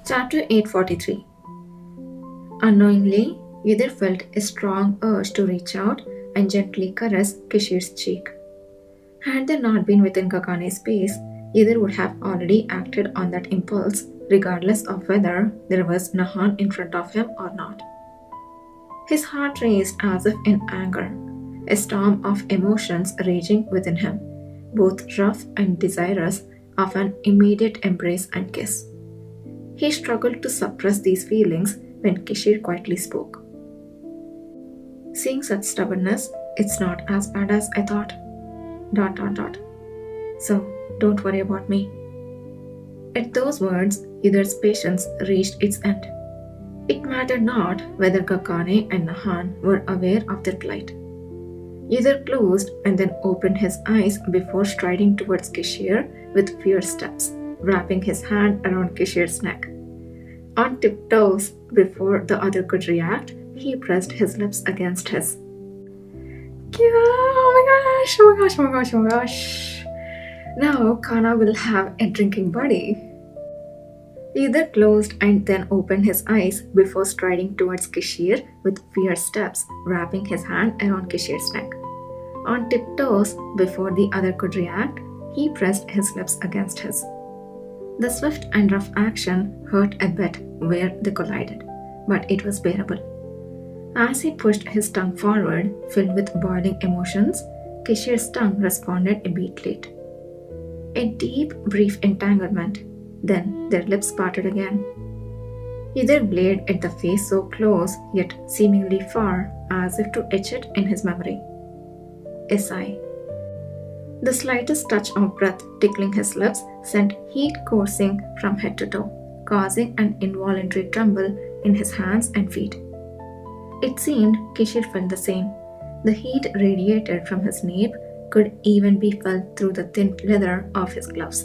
Chapter 843. Unknowingly, Yidr felt a strong urge to reach out and gently caress Kishir's cheek. Had they not been within Kakane's space, Yidr would have already acted on that impulse, regardless of whether there was Nahan in front of him or not. His heart raced as if in anger, a storm of emotions raging within him, both rough and desirous of an immediate embrace and kiss. He struggled to suppress these feelings when Kishir quietly spoke. Seeing such stubbornness, it's not as bad as I thought. ... So, don't worry about me. At those words, Yidr's patience reached its end. It mattered not whether Kakane and Nahan were aware of their plight. Yidr closed and then opened his eyes before striding towards Kishir with fierce steps, wrapping his hand around Kishir's neck. On tiptoes, before the other could react, he pressed his lips against his. Oh my gosh, oh my gosh, oh my gosh, oh my gosh. Now Kana will have a drinking buddy. Yidr closed and then opened his eyes before striding towards Kishir with fierce steps, wrapping his hand around Kishir's neck. On tiptoes, before the other could react, he pressed his lips against his. The swift and rough action hurt a bit where they collided, but it was bearable. As he pushed his tongue forward, filled with boiling emotions, Kishir's tongue responded a beat late. A deep, brief entanglement, then their lips parted again. Yidr glared at the face so close, yet seemingly far, as if to etch it in his memory. A sigh. The slightest touch of breath tickling his lips sent heat coursing from head to toe, causing an involuntary tremble in his hands and feet. It seemed Kishir felt the same. The heat radiated from his nape could even be felt through the thin leather of his gloves.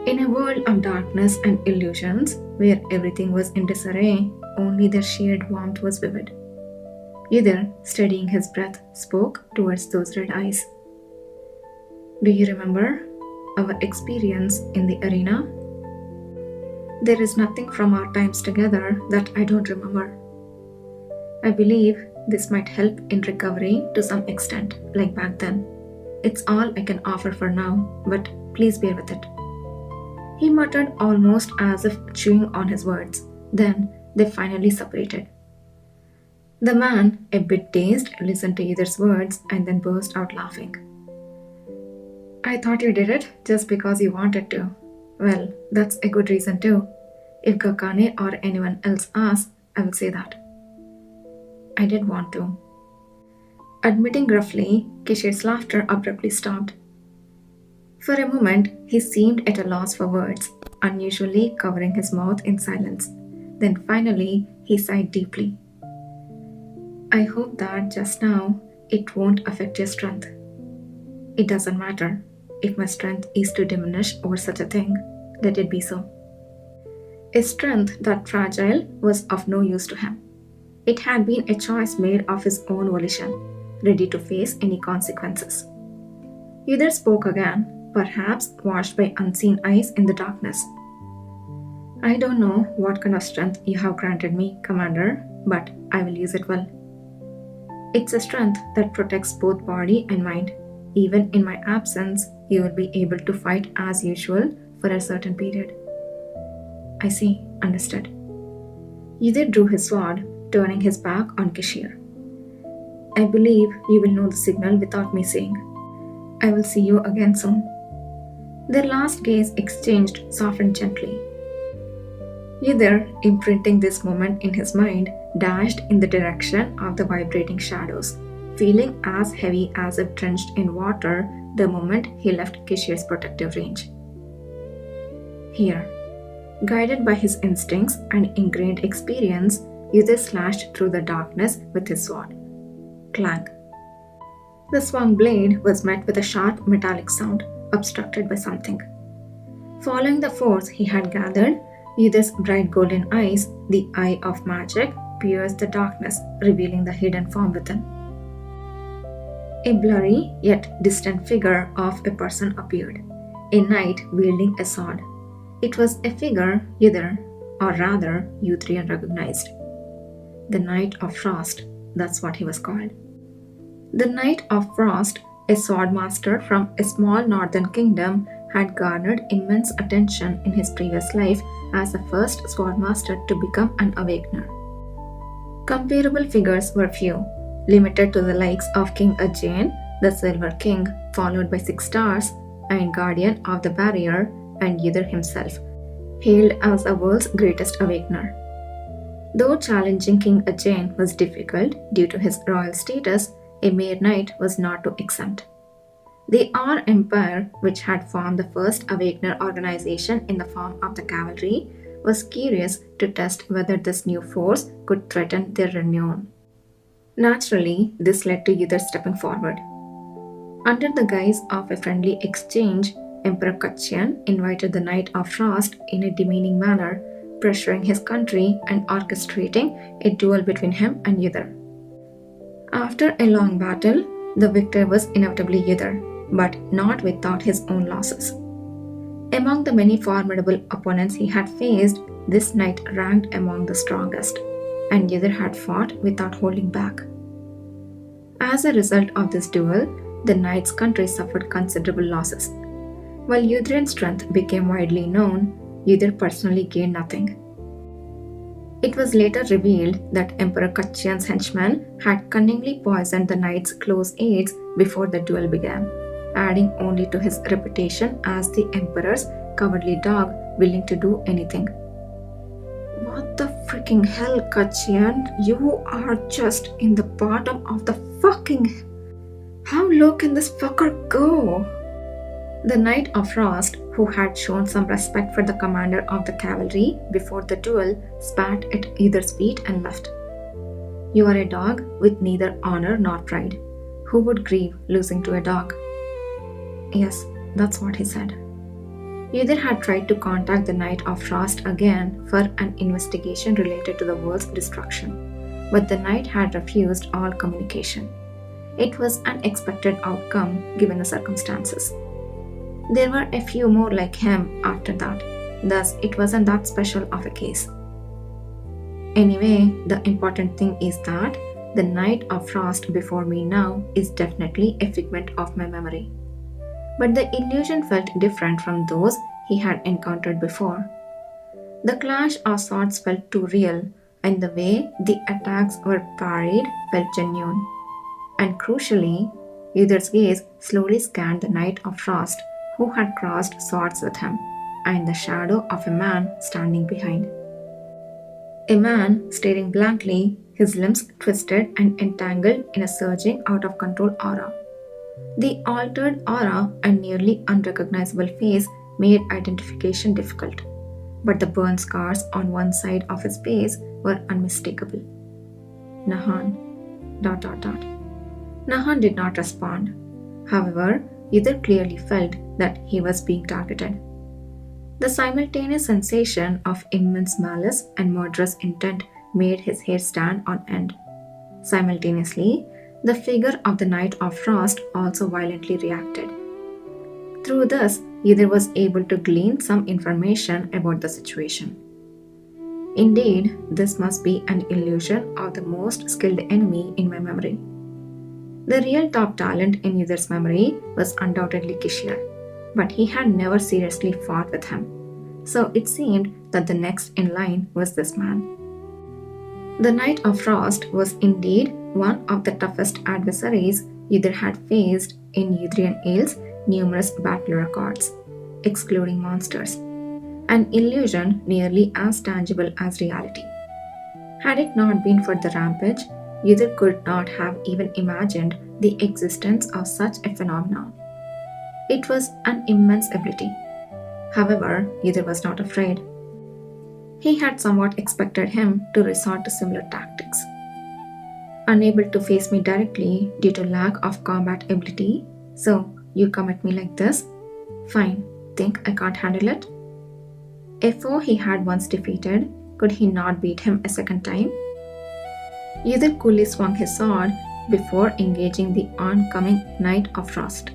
In a world of darkness and illusions, where everything was in disarray, only their shared warmth was vivid. Yidr, steadying his breath, spoke towards those red eyes. Do you remember our experience in the arena? There is nothing from our times together that I don't remember. I believe this might help in recovery to some extent, like back then. It's all I can offer for now, but please bear with it. He muttered almost as if chewing on his words. Then they finally separated. The man, a bit dazed, listened to Yidr's words and then burst out laughing. I thought you did it just because you wanted to. Well, that's a good reason too. If Kakane or anyone else asks, I will say that. I did want to. Admitting gruffly, Kishir's laughter abruptly stopped. For a moment, he seemed at a loss for words, unusually covering his mouth in silence. Then finally, he sighed deeply. I hope that just now, it won't affect your strength. It doesn't matter. If my strength is to diminish over such a thing, let it be so. A strength that fragile was of no use to him. It had been a choice made of his own volition, ready to face any consequences. Yidr spoke again, perhaps watched by unseen eyes in the darkness. I don't know what kind of strength you have granted me, Commander, but I will use it well. It's a strength that protects both body and mind. Even in my absence, you will be able to fight as usual for a certain period. I see, understood. Yidr drew his sword, turning his back on Kishir. I believe you will know the signal without me saying. I will see you again soon. Their last gaze exchanged softened gently. Yidr, imprinting this moment in his mind, dashed in the direction of the vibrating shadows, feeling as heavy as if drenched in water the moment he left Kishir's protective range. Here, guided by his instincts and ingrained experience, Yidr slashed through the darkness with his sword. Clang. The swung blade was met with a sharp metallic sound, obstructed by something. Following the force he had gathered, Yidr's bright golden eyes, the eye of magic, pierced the darkness, revealing the hidden form within. A blurry yet distant figure of a person appeared, a knight wielding a sword. It was a figure Yther, or rather Uthrian recognized. The Knight of Frost, that's what he was called. The Knight of Frost, a swordmaster from a small northern kingdom, had garnered immense attention in his previous life as the first swordmaster to become an awakener. Comparable figures were few, limited to the likes of King Ajane, the Silver King, followed by 6 stars, and Guardian of the Barrier, and Yther himself, hailed as the world's greatest awakener. Though challenging King Ajane was difficult due to his royal status, a mere knight was not to exempt. The Our Empire, which had formed the first Awakener organization in the form of the cavalry, was curious to test whether this new force could threaten their renown. Naturally, this led to Yther stepping forward. Under the guise of a friendly exchange, Emperor Kacyan invited the Knight of Frost in a demeaning manner, pressuring his country and orchestrating a duel between him and Yther. After a long battle, the victor was inevitably Yther, but not without his own losses. Among the many formidable opponents he had faced, this knight ranked among the strongest, and Yther had fought without holding back. As a result of this duel, the knight's country suffered considerable losses. While Uthrian strength became widely known, Yther personally gained nothing. It was later revealed that Emperor Kacyan's henchmen had cunningly poisoned the knight's close aides before the duel began, adding only to his reputation as the emperor's cowardly dog willing to do anything. What the freaking hell, Kacyan? You are just in the bottom of the fucking... How low can this fucker go? The Knight of Frost, who had shown some respect for the commander of the cavalry before the duel, spat at Yther's feet and left. You are a dog with neither honor nor pride. Who would grieve losing to a dog? Yes, that's what he said. Yther had tried to contact the Knight of Frost again for an investigation related to the world's destruction, but the knight had refused all communication. It was an expected outcome given the circumstances. There were a few more like him after that, thus it wasn't that special of a case. Anyway, the important thing is that the Knight of Frost before me now is definitely a figment of my memory. But the illusion felt different from those he had encountered before. The clash of swords felt too real, and the way the attacks were parried felt genuine. And crucially, Yther's gaze slowly scanned the Knight of Frost, who had crossed swords with him, and the shadow of a man standing behind. A man staring blankly, his limbs twisted and entangled in a surging out-of-control aura. The altered aura and nearly unrecognizable face made identification difficult, but the burn scars on one side of his face were unmistakable. Nahan... Nahan did not respond. However, Yther clearly felt that he was being targeted. The simultaneous sensation of immense malice and murderous intent made his hair stand on end. Simultaneously, the figure of the Knight of Frost also violently reacted. Through this, Yther was able to glean some information about the situation. Indeed, this must be an illusion of the most skilled enemy in my memory. The real top talent in Yther's memory was undoubtedly Kishir, but he had never seriously fought with him, so it seemed that the next in line was this man. The Knight of Frost was indeed one of the toughest adversaries Yther had faced in Uthrian Ale's numerous battle records, excluding monsters, an illusion nearly as tangible as reality. Had it not been for the rampage, Yther could not have even imagined the existence of such a phenomenon. It was an immense ability. However, Yther was not afraid. He had somewhat expected him to resort to similar tactics. Unable to face me directly due to lack of combat ability, so you come at me like this? Fine, think I can't handle it? A foe he had once defeated, could he not beat him a second time? Yther coolly swung his sword before engaging the oncoming Knight of Frost.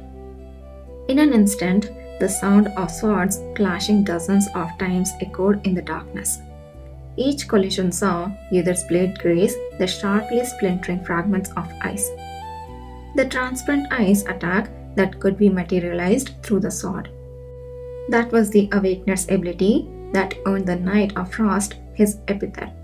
In an instant, The sound of swords clashing dozens of times echoed in the darkness. Each collision saw either's blade graze the sharply splintering fragments of ice. The transparent ice attack that could be materialized through the sword. That was the Awakener's ability that earned the Knight of Frost his epithet.